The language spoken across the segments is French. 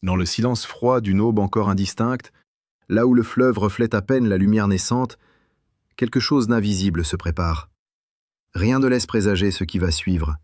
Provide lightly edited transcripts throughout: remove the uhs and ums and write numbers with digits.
Dans le silence froid d'une aube encore indistincte, là où le fleuve reflète à peine la lumière naissante, quelque chose d'invisible se prépare. Rien ne laisse présager ce qui va suivre.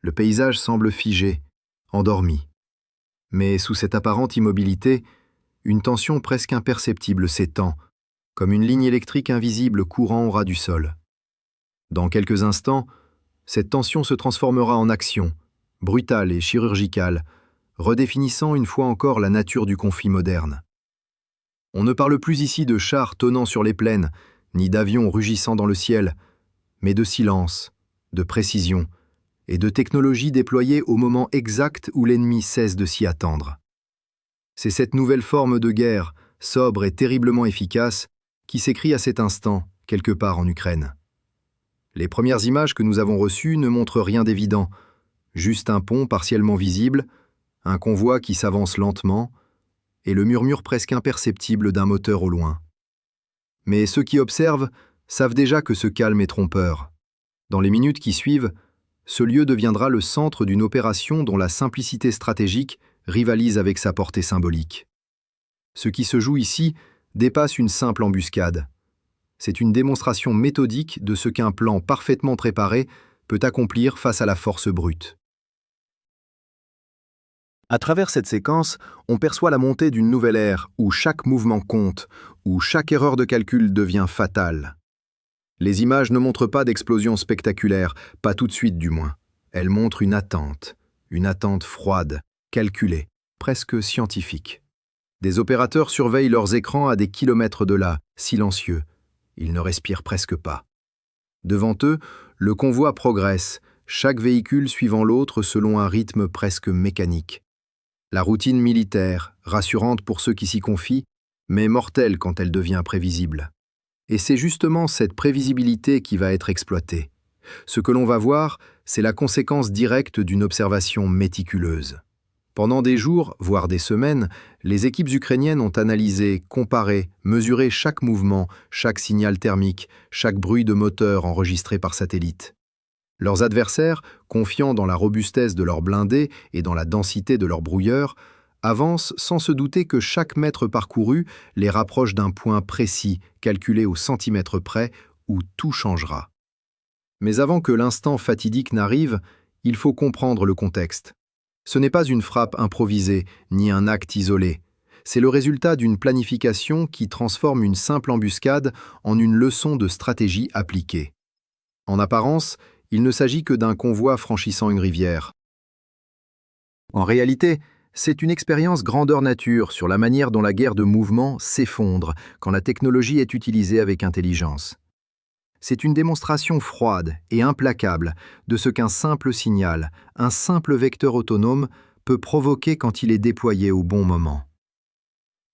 Le paysage semble figé, endormi. Mais sous cette apparente immobilité, une tension presque imperceptible s'étend, comme une ligne électrique invisible courant au ras du sol. Dans quelques instants, cette tension se transformera en action, brutale et chirurgicale, redéfinissant une fois encore la nature du conflit moderne. On ne parle plus ici de chars tonnant sur les plaines, ni d'avions rugissant dans le ciel, mais de silence, de précision et de technologie déployée au moment exact où l'ennemi cesse de s'y attendre. C'est cette nouvelle forme de guerre, sobre et terriblement efficace, qui s'écrit à cet instant, quelque part en Ukraine. Les premières images que nous avons reçues ne montrent rien d'évident, juste un pont partiellement visible, un convoi qui s'avance lentement, et le murmure presque imperceptible d'un moteur au loin. Mais ceux qui observent savent déjà que ce calme est trompeur. Dans les minutes qui suivent, ce lieu deviendra le centre d'une opération dont la simplicité stratégique rivalise avec sa portée symbolique. Ce qui se joue ici dépasse une simple embuscade. C'est une démonstration méthodique de ce qu'un plan parfaitement préparé peut accomplir face à la force brute. À travers cette séquence, on perçoit la montée d'une nouvelle ère où chaque mouvement compte, où chaque erreur de calcul devient fatale. Les images ne montrent pas d'explosion spectaculaire, pas tout de suite du moins. Elles montrent une attente froide, calculée, presque scientifique. Des opérateurs surveillent leurs écrans à des kilomètres de là, silencieux. Ils ne respirent presque pas. Devant eux, le convoi progresse, chaque véhicule suivant l'autre selon un rythme presque mécanique. La routine militaire, rassurante pour ceux qui s'y confient, mais mortelle quand elle devient prévisible. Et c'est justement cette prévisibilité qui va être exploitée. Ce que l'on va voir, c'est la conséquence directe d'une observation méticuleuse. Pendant des jours, voire des semaines, les équipes ukrainiennes ont analysé, comparé, mesuré chaque mouvement, chaque signal thermique, chaque bruit de moteur enregistré par satellite. Leurs adversaires, confiants dans la robustesse de leurs blindés et dans la densité de leurs brouilleurs, avancent sans se douter que chaque mètre parcouru les rapproche d'un point précis, calculé au centimètre près, où tout changera. Mais avant que l'instant fatidique n'arrive, il faut comprendre le contexte. Ce n'est pas une frappe improvisée, ni un acte isolé. C'est le résultat d'une planification qui transforme une simple embuscade en une leçon de stratégie appliquée. En apparence, il ne s'agit que d'un convoi franchissant une rivière. En réalité, c'est une expérience grandeur nature sur la manière dont la guerre de mouvement s'effondre quand la technologie est utilisée avec intelligence. C'est une démonstration froide et implacable de ce qu'un simple signal, un simple vecteur autonome peut provoquer quand il est déployé au bon moment.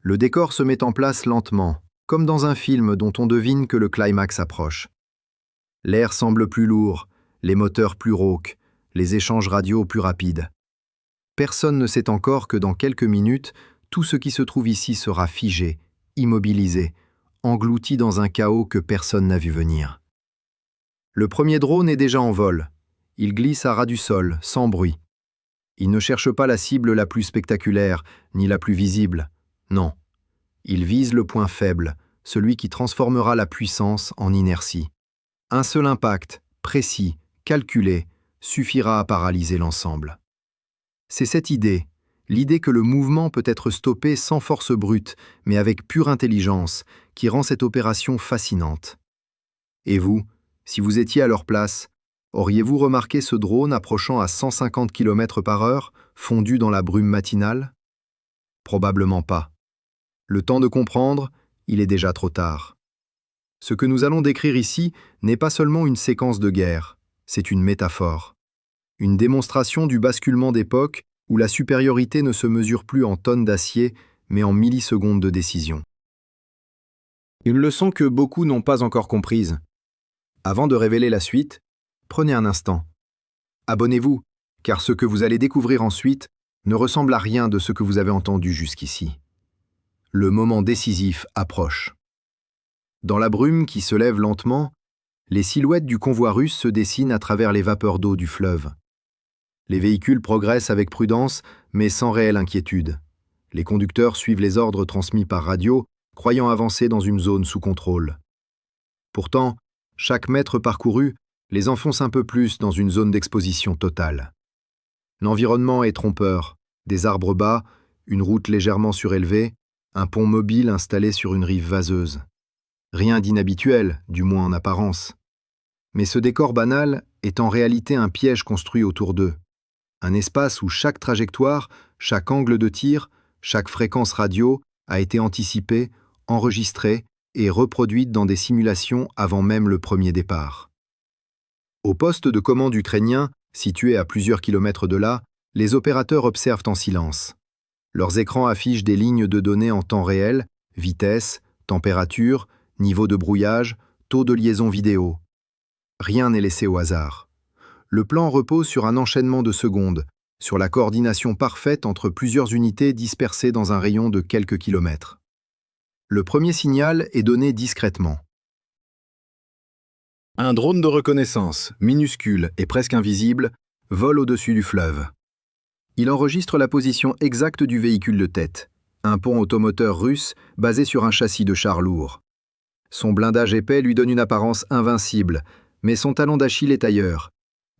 Le décor se met en place lentement, comme dans un film dont on devine que le climax approche. L'air semble plus lourd, les moteurs plus rauques, les échanges radio plus rapides. Personne ne sait encore que dans quelques minutes, tout ce qui se trouve ici sera figé, immobilisé, englouti dans un chaos que personne n'a vu venir. Le premier drone est déjà en vol. Il glisse à ras du sol, sans bruit. Il ne cherche pas la cible la plus spectaculaire, ni la plus visible. Non. Il vise le point faible, celui qui transformera la puissance en inertie. Un seul impact, précis, calculé, suffira à paralyser l'ensemble. C'est cette idée, l'idée que le mouvement peut être stoppé sans force brute, mais avec pure intelligence, qui rend cette opération fascinante. Et vous, si vous étiez à leur place, auriez-vous remarqué ce drone approchant à 150 km/h, fondu dans la brume matinale? Probablement pas. Le temps de comprendre, il est déjà trop tard. Ce que nous allons décrire ici n'est pas seulement une séquence de guerre, c'est une métaphore. Une démonstration du basculement d'époque où la supériorité ne se mesure plus en tonnes d'acier, mais en millisecondes de décision. Une leçon que beaucoup n'ont pas encore comprise. Avant de révéler la suite, prenez un instant. Abonnez-vous, car ce que vous allez découvrir ensuite ne ressemble à rien de ce que vous avez entendu jusqu'ici. Le moment décisif approche. Dans la brume qui se lève lentement, les silhouettes du convoi russe se dessinent à travers les vapeurs d'eau du fleuve. Les véhicules progressent avec prudence, mais sans réelle inquiétude. Les conducteurs suivent les ordres transmis par radio, croyant avancer dans une zone sous contrôle. Pourtant, chaque mètre parcouru les enfonce un peu plus dans une zone d'exposition totale. L'environnement est trompeur, des arbres bas, une route légèrement surélevée, un pont mobile installé sur une rive vaseuse. Rien d'inhabituel, du moins en apparence. Mais ce décor banal est en réalité un piège construit autour d'eux. Un espace où chaque trajectoire, chaque angle de tir, chaque fréquence radio a été anticipée, enregistrée et reproduite dans des simulations avant même le premier départ. Au poste de commande ukrainien, situé à plusieurs kilomètres de là, les opérateurs observent en silence. Leurs écrans affichent des lignes de données en temps réel, vitesse, température, niveau de brouillage, taux de liaison vidéo. Rien n'est laissé au hasard. Le plan repose sur un enchaînement de secondes, sur la coordination parfaite entre plusieurs unités dispersées dans un rayon de quelques kilomètres. Le premier signal est donné discrètement. Un drone de reconnaissance, minuscule et presque invisible, vole au-dessus du fleuve. Il enregistre la position exacte du véhicule de tête, un pont automoteur russe basé sur un châssis de char lourd. Son blindage épais lui donne une apparence invincible, mais son talon d'Achille est ailleurs,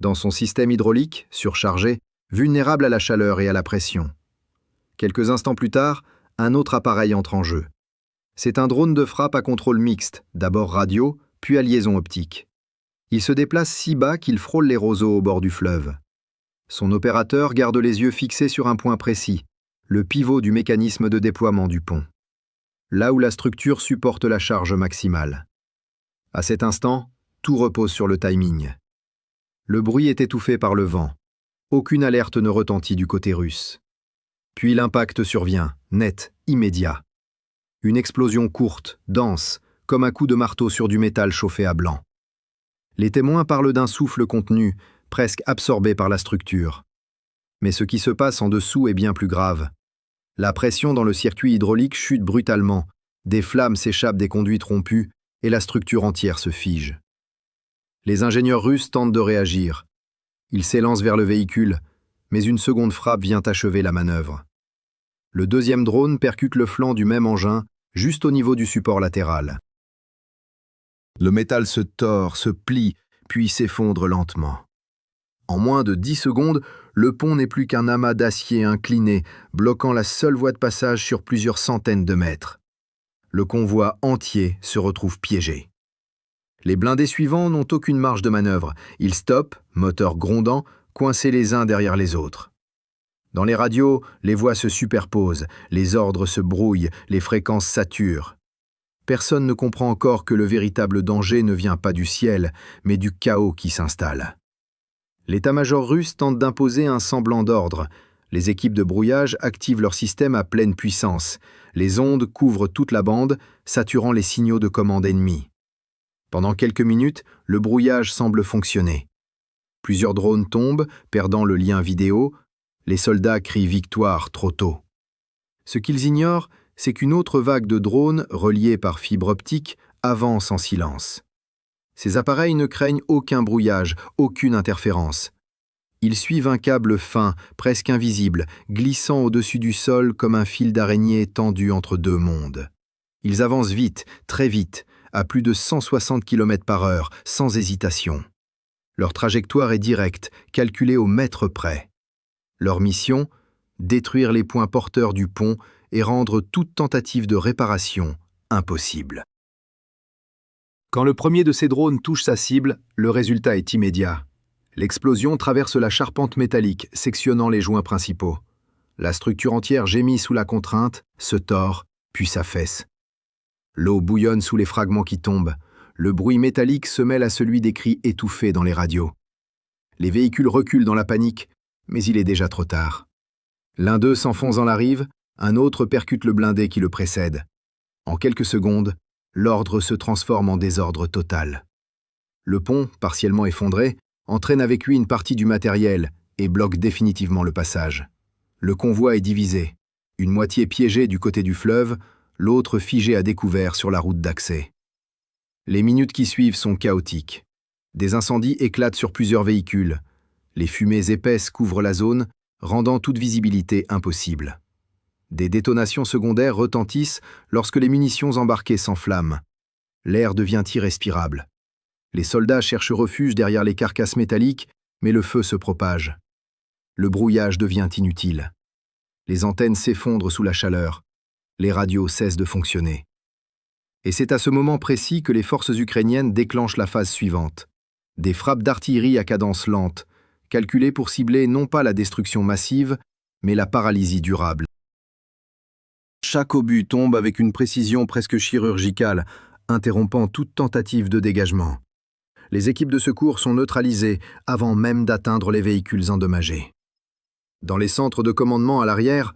dans son système hydraulique, surchargé, vulnérable à la chaleur et à la pression. Quelques instants plus tard, un autre appareil entre en jeu. C'est un drone de frappe à contrôle mixte, d'abord radio, puis à liaison optique. Il se déplace si bas qu'il frôle les roseaux au bord du fleuve. Son opérateur garde les yeux fixés sur un point précis, le pivot du mécanisme de déploiement du pont. Là où la structure supporte la charge maximale. À cet instant, tout repose sur le timing. Le bruit est étouffé par le vent. Aucune alerte ne retentit du côté russe. Puis l'impact survient, net, immédiat. Une explosion courte, dense, comme un coup de marteau sur du métal chauffé à blanc. Les témoins parlent d'un souffle contenu, presque absorbé par la structure. Mais ce qui se passe en dessous est bien plus grave. La pression dans le circuit hydraulique chute brutalement, des flammes s'échappent des conduites rompues et la structure entière se fige. Les ingénieurs russes tentent de réagir. Ils s'élancent vers le véhicule, mais une seconde frappe vient achever la manœuvre. Le deuxième drone percute le flanc du même engin, juste au niveau du support latéral. Le métal se tord, se plie, puis s'effondre lentement. En moins de 10 secondes, le pont n'est plus qu'un amas d'acier incliné, bloquant la seule voie de passage sur plusieurs centaines de mètres. Le convoi entier se retrouve piégé. Les blindés suivants n'ont aucune marge de manœuvre. Ils stoppent, moteur grondant, coincés les uns derrière les autres. Dans les radios, les voix se superposent, les ordres se brouillent, les fréquences saturent. Personne ne comprend encore que le véritable danger ne vient pas du ciel, mais du chaos qui s'installe. L'état-major russe tente d'imposer un semblant d'ordre. Les équipes de brouillage activent leur système à pleine puissance. Les ondes couvrent toute la bande, saturant les signaux de commande ennemis. Pendant quelques minutes, le brouillage semble fonctionner. Plusieurs drones tombent, perdant le lien vidéo. Les soldats crient victoire trop tôt. Ce qu'ils ignorent, c'est qu'une autre vague de drones, reliés par fibre optique, avance en silence. Ces appareils ne craignent aucun brouillage, aucune interférence. Ils suivent un câble fin, presque invisible, glissant au-dessus du sol comme un fil d'araignée tendu entre deux mondes. Ils avancent vite, très vite, à plus de 160 km/h, sans hésitation. Leur trajectoire est directe, calculée au mètre près. Leur mission, détruire les points porteurs du pont et rendre toute tentative de réparation impossible. Quand le premier de ces drones touche sa cible, le résultat est immédiat. L'explosion traverse la charpente métallique, sectionnant les joints principaux. La structure entière gémit sous la contrainte, se tord, puis s'affaisse. L'eau bouillonne sous les fragments qui tombent. Le bruit métallique se mêle à celui des cris étouffés dans les radios. Les véhicules reculent dans la panique, mais il est déjà trop tard. L'un d'eux s'enfonce dans la rive, un autre percute le blindé qui le précède. En quelques secondes, l'ordre se transforme en désordre total. Le pont, partiellement effondré, entraîne avec lui une partie du matériel et bloque définitivement le passage. Le convoi est divisé, une moitié piégée du côté du fleuve, l'autre figée à découvert sur la route d'accès. Les minutes qui suivent sont chaotiques. Des incendies éclatent sur plusieurs véhicules. Les fumées épaisses couvrent la zone, rendant toute visibilité impossible. Des détonations secondaires retentissent lorsque les munitions embarquées s'enflamment. L'air devient irrespirable. Les soldats cherchent refuge derrière les carcasses métalliques, mais le feu se propage. Le brouillage devient inutile. Les antennes s'effondrent sous la chaleur. Les radios cessent de fonctionner. Et c'est à ce moment précis que les forces ukrainiennes déclenchent la phase suivante. Des frappes d'artillerie à cadence lente, calculées pour cibler non pas la destruction massive, mais la paralysie durable. Chaque obus tombe avec une précision presque chirurgicale, interrompant toute tentative de dégagement. Les équipes de secours sont neutralisées avant même d'atteindre les véhicules endommagés. Dans les centres de commandement à l'arrière,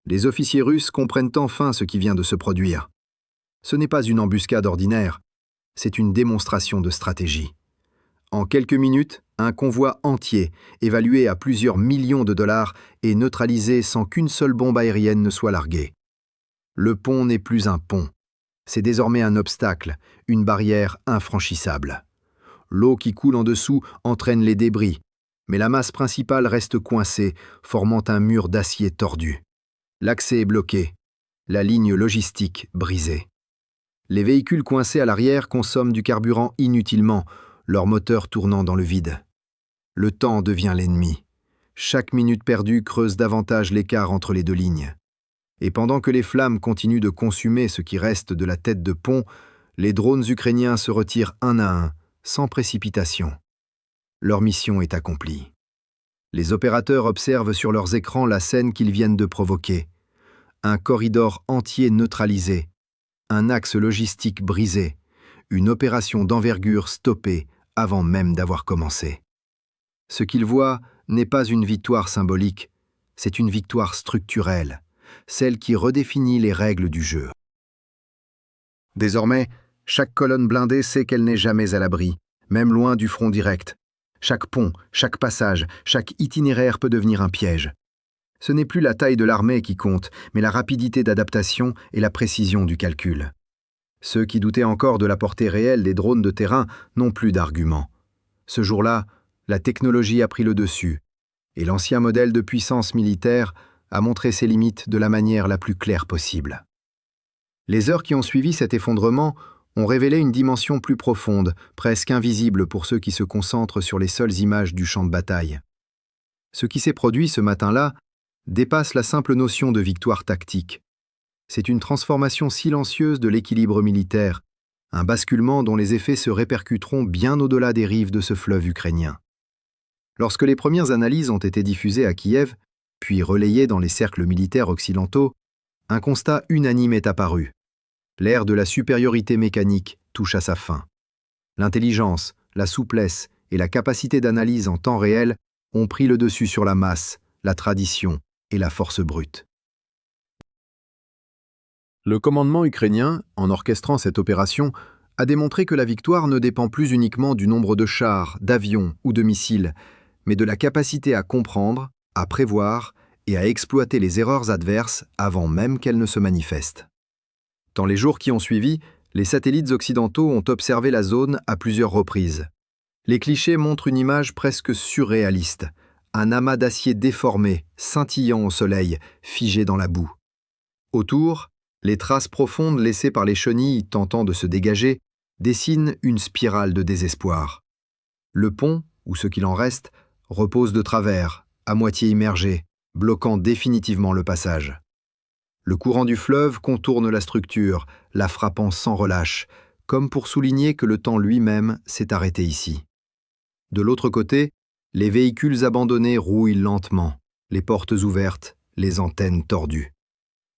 les officiers russes comprennent enfin ce qui vient de se produire. Ce n'est pas une embuscade ordinaire, c'est une démonstration de stratégie. En quelques minutes, un convoi entier, évalué à plusieurs millions de dollars, est neutralisé sans qu'une seule bombe aérienne ne soit larguée. Le pont n'est plus un pont. C'est désormais un obstacle, une barrière infranchissable. L'eau qui coule en dessous entraîne les débris, mais la masse principale reste coincée, formant un mur d'acier tordu. L'accès est bloqué, la ligne logistique brisée. Les véhicules coincés à l'arrière consomment du carburant inutilement, leurs moteurs tournant dans le vide. Le temps devient l'ennemi. Chaque minute perdue creuse davantage l'écart entre les deux lignes. Et pendant que les flammes continuent de consumer ce qui reste de la tête de pont, les drones ukrainiens se retirent un à un, sans précipitation. Leur mission est accomplie. Les opérateurs observent sur leurs écrans la scène qu'ils viennent de provoquer. Un corridor entier neutralisé, un axe logistique brisé, une opération d'envergure stoppée avant même d'avoir commencé. Ce qu'ils voient n'est pas une victoire symbolique, c'est une victoire structurelle, celle qui redéfinit les règles du jeu. Désormais, chaque colonne blindée sait qu'elle n'est jamais à l'abri, même loin du front direct. Chaque pont, chaque passage, chaque itinéraire peut devenir un piège. Ce n'est plus la taille de l'armée qui compte, mais la rapidité d'adaptation et la précision du calcul. Ceux qui doutaient encore de la portée réelle des drones de terrain n'ont plus d'arguments. Ce jour-là, la technologie a pris le dessus, et l'ancien modèle de puissance militaire a montré ses limites de la manière la plus claire possible. Les heures qui ont suivi cet effondrement ont révélé une dimension plus profonde, presque invisible pour ceux qui se concentrent sur les seules images du champ de bataille. Ce qui s'est produit ce matin-là dépasse la simple notion de victoire tactique. C'est une transformation silencieuse de l'équilibre militaire, un basculement dont les effets se répercuteront bien au-delà des rives de ce fleuve ukrainien. Lorsque les premières analyses ont été diffusées à Kiev, puis relayées dans les cercles militaires occidentaux, un constat unanime est apparu. L'ère de la supériorité mécanique touche à sa fin. L'intelligence, la souplesse et la capacité d'analyse en temps réel ont pris le dessus sur la masse, la tradition et la force brute. Le commandement ukrainien, en orchestrant cette opération, a démontré que la victoire ne dépend plus uniquement du nombre de chars, d'avions ou de missiles, mais de la capacité à comprendre, à prévoir et à exploiter les erreurs adverses avant même qu'elles ne se manifestent. Dans les jours qui ont suivi, les satellites occidentaux ont observé la zone à plusieurs reprises. Les clichés montrent une image presque surréaliste, un amas d'acier déformé, scintillant au soleil, figé dans la boue. Autour, les traces profondes laissées par les chenilles tentant de se dégager dessinent une spirale de désespoir. Le pont, ou ce qu'il en reste, repose de travers, à moitié immergé, bloquant définitivement le passage. Le courant du fleuve contourne la structure, la frappant sans relâche, comme pour souligner que le temps lui-même s'est arrêté ici. De l'autre côté, les véhicules abandonnés rouillent lentement, les portes ouvertes, les antennes tordues.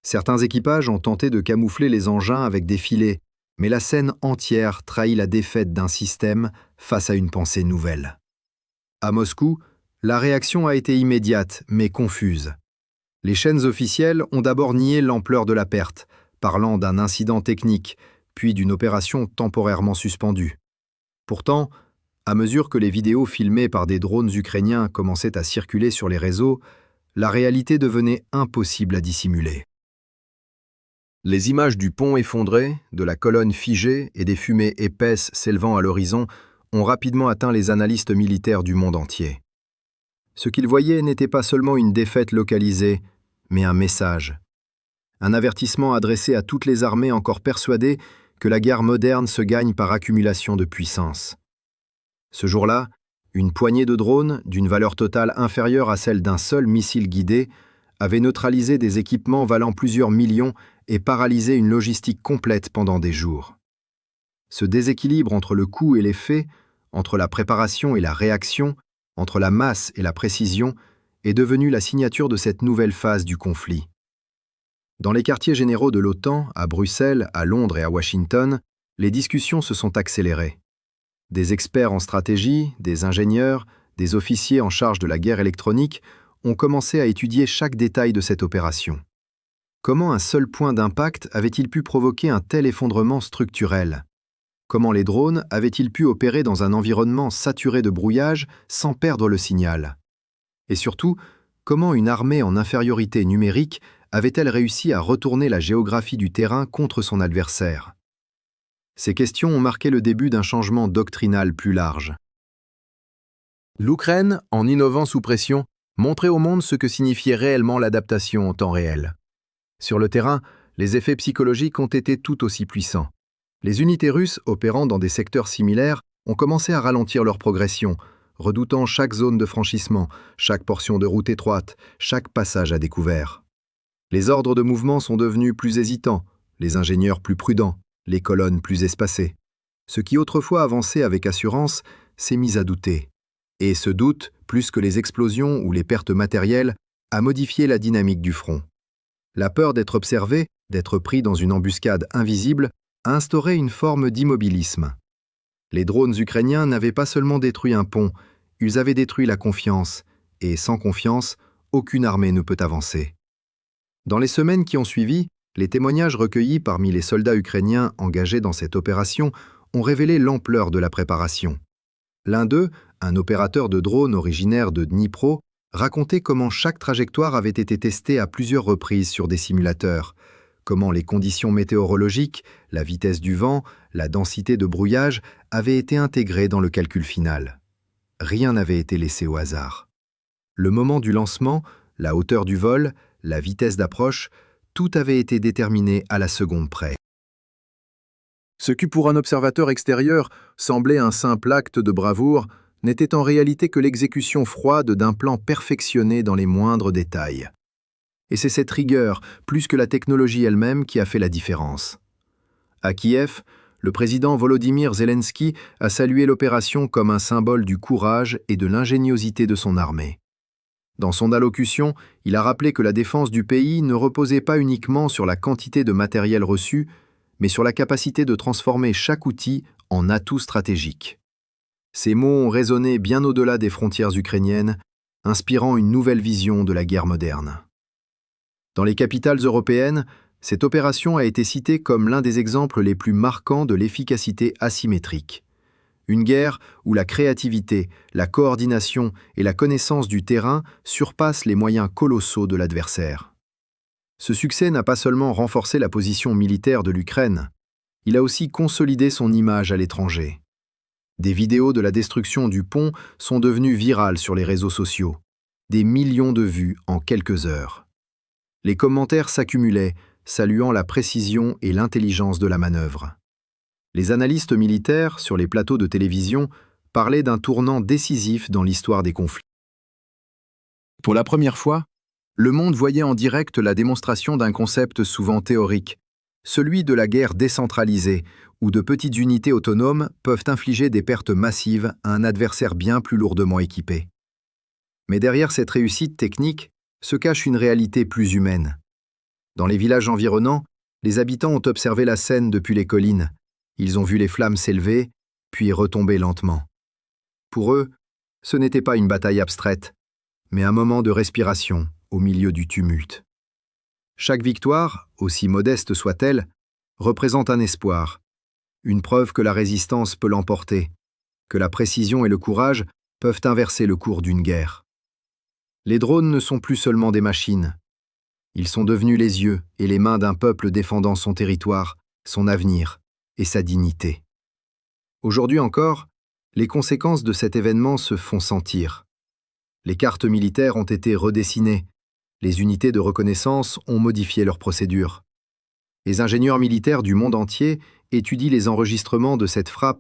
Certains équipages ont tenté de camoufler les engins avec des filets, mais la scène entière trahit la défaite d'un système face à une pensée nouvelle. À Moscou, la réaction a été immédiate, mais confuse. Les chaînes officielles ont d'abord nié l'ampleur de la perte, parlant d'un incident technique, puis d'une opération temporairement suspendue. Pourtant, à mesure que les vidéos filmées par des drones ukrainiens commençaient à circuler sur les réseaux, la réalité devenait impossible à dissimuler. Les images du pont effondré, de la colonne figée et des fumées épaisses s'élevant à l'horizon ont rapidement atteint les analystes militaires du monde entier. Ce qu'ils voyaient n'était pas seulement une défaite localisée, mais un message. un avertissement adressé à toutes les armées encore persuadées que la guerre moderne se gagne par accumulation de puissance. Ce jour-là, une poignée de drones, d'une valeur totale inférieure à celle d'un seul missile guidé, avait neutralisé des équipements valant plusieurs millions et paralysé une logistique complète pendant des jours. Ce déséquilibre entre le coût et l'effet, entre la préparation et la réaction, entre la masse et la précision, est devenu la signature de cette nouvelle phase du conflit. Dans les quartiers généraux de l'OTAN, à Bruxelles, à Londres et à Washington, les discussions se sont accélérées. Des experts en stratégie, des ingénieurs, des officiers en charge de la guerre électronique ont commencé à étudier chaque détail de cette opération. Comment un seul point d'impact avait-il pu provoquer un tel effondrement structurel ? Comment les drones avaient-ils pu opérer dans un environnement saturé de brouillage sans perdre le signal ? Et surtout, comment une armée en infériorité numérique avait-elle réussi à retourner la géographie du terrain contre son adversaire ? Ces questions ont marqué le début d'un changement doctrinal plus large. L'Ukraine, en innovant sous pression, montrait au monde ce que signifiait réellement l'adaptation en temps réel. Sur le terrain, les effets psychologiques ont été tout aussi puissants. Les unités russes opérant dans des secteurs similaires ont commencé à ralentir leur progression, redoutant chaque zone de franchissement, chaque portion de route étroite, chaque passage à découvert. Les ordres de mouvement sont devenus plus hésitants, les ingénieurs plus prudents, les colonnes plus espacées. Ce qui autrefois avançait avec assurance s'est mis à douter. Et ce doute, plus que les explosions ou les pertes matérielles, a modifié la dynamique du front. La peur d'être observé, d'être pris dans une embuscade invisible, a instauré une forme d'immobilisme. Les drones ukrainiens n'avaient pas seulement détruit un pont, ils avaient détruit la confiance, et sans confiance, aucune armée ne peut avancer. Dans les semaines qui ont suivi, les témoignages recueillis parmi les soldats ukrainiens engagés dans cette opération ont révélé l'ampleur de la préparation. L'un d'eux, un opérateur de drone originaire de Dnipro, racontait comment chaque trajectoire avait été testée à plusieurs reprises sur des simulateurs, comment les conditions météorologiques, la vitesse du vent, la densité de brouillage avaient été intégrées dans le calcul final. Rien n'avait été laissé au hasard. Le moment du lancement, la hauteur du vol, la vitesse d'approche, tout avait été déterminé à la seconde près. Ce qui pour un observateur extérieur semblait un simple acte de bravoure n'était en réalité que l'exécution froide d'un plan perfectionné dans les moindres détails. Et c'est cette rigueur, plus que la technologie elle-même, qui a fait la différence. À Kiev, le président Volodymyr Zelensky a salué l'opération comme un symbole du courage et de l'ingéniosité de son armée. Dans son allocution, il a rappelé que la défense du pays ne reposait pas uniquement sur la quantité de matériel reçu, mais sur la capacité de transformer chaque outil en atout stratégique. Ces mots ont résonné bien au-delà des frontières ukrainiennes, inspirant une nouvelle vision de la guerre moderne. Dans les capitales européennes, cette opération a été citée comme l'un des exemples les plus marquants de l'efficacité asymétrique. Une guerre où la créativité, la coordination et la connaissance du terrain surpassent les moyens colossaux de l'adversaire. Ce succès n'a pas seulement renforcé la position militaire de l'Ukraine, il a aussi consolidé son image à l'étranger. Des vidéos de la destruction du pont sont devenues virales sur les réseaux sociaux. Des millions de vues en quelques heures. Les commentaires s'accumulaient, saluant la précision et l'intelligence de la manœuvre. Les analystes militaires, sur les plateaux de télévision, parlaient d'un tournant décisif dans l'histoire des conflits. Pour la première fois, le monde voyait en direct la démonstration d'un concept souvent théorique, celui de la guerre décentralisée, où de petites unités autonomes peuvent infliger des pertes massives à un adversaire bien plus lourdement équipé. Mais derrière cette réussite technique se cache une réalité plus humaine. Dans les villages environnants, les habitants ont observé la scène depuis les collines. Ils ont vu les flammes s'élever, puis retomber lentement. Pour eux, ce n'était pas une bataille abstraite, mais un moment de respiration au milieu du tumulte. Chaque victoire, aussi modeste soit-elle, représente un espoir, une preuve que la résistance peut l'emporter, que la précision et le courage peuvent inverser le cours d'une guerre. Les drones ne sont plus seulement des machines. Ils sont devenus les yeux et les mains d'un peuple défendant son territoire, son avenir et sa dignité. Aujourd'hui encore, les conséquences de cet événement se font sentir. Les cartes militaires ont été redessinées, Les unités de reconnaissance ont modifié leurs procédures. Les ingénieurs militaires du monde entier étudient les enregistrements de cette frappe